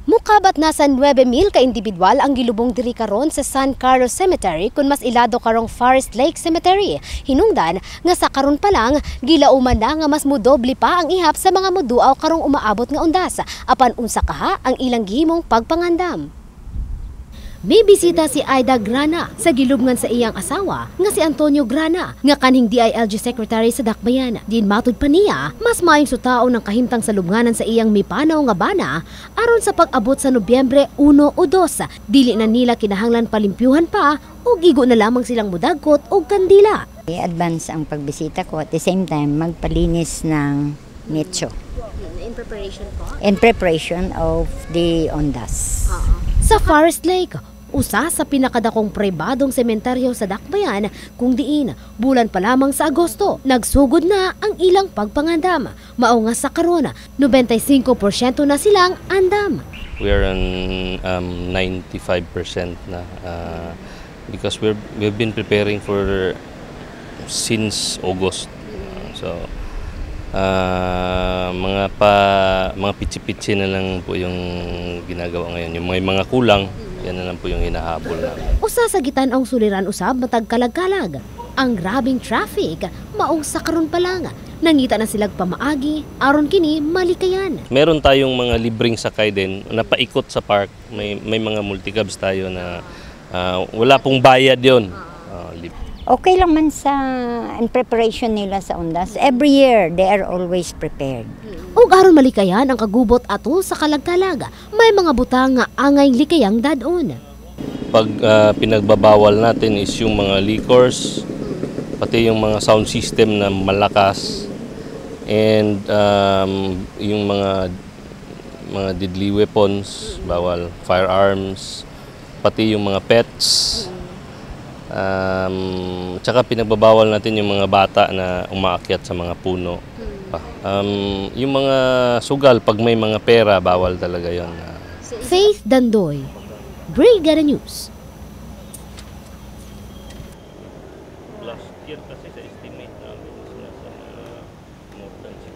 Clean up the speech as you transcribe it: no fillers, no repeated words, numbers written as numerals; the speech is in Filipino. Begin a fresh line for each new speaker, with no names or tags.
Mukabat nasa 9,000 ka individual ang gilubong diri karon sa San Carlos Cemetery kung mas ilado karong Forest Lake Cemetery. Hinungdan nga sa karon pa lang gilauman na nga mas mudoble pa ang ihap sa mga muduaw karong umaabot nga undas apan unsa kaha ang ilang gihimong pagpangandam. May bisita si Aida Grana sa gilubngan sa iyang asawa nga si Antonio Grana nga kaning DILG Secretary sa Dakbayan. Din matud pa niya, mas maayong sutaon ng kahimtang sa lubnganan sa iyang mipanaw nga bana aron sa pag-abot sa Nobyembre 1 o 2. Dili na nila kinahanglan palimpyuhan pa o gigo na lamang silang mudagkot o kandila.
I-advance ang pagbisita ko at the same time magpalinis ng nicho.
In preparation po?
In preparation of the ondas.
Sa Forest Lake, usa sa pinakadakong pribadong sementeryo sa Dakbayan kung diin bulan pa lamang sa Agosto nagsugod na ang ilang pagpangandam. Mao nga sa karon 95% na silang andam.
We are on 95% na because we've been preparing for since August. So mga pitsi-pitsi na lang po yung ginagawa ngayon. Yung mga kulang, yan na lang po yung hinahabol namin.
Usa sa gitan ang suliran usab matag kalag-kalag. Ang grabing traffic maong sa karon pa lang. Nangita na silag pamaagi aron kini malikayan.
Meron tayong mga libreng sakay din na paikot sa park. May mga multicabs tayo na wala pong bayad yon.
Okay lang man sa in preparation nila sa ondas. Every year, they are always prepared.
Ug aron malikayan ang kagubot ato sa kalagkalag, may mga butang nga angay likayang dadon.
Pag pinagbabawal natin is yung mga liquors, pati yung mga sound system na malakas, and yung mga deadly weapons, bawal firearms, pati yung mga pets. Tsaka pinagbabawal natin yung mga bata na umaakyat sa mga puno. Yung mga sugal, pag may mga pera, bawal talaga yon.
Faith Dandoy, Brigada News.
Last year kasi sa estimate namin, nasa more than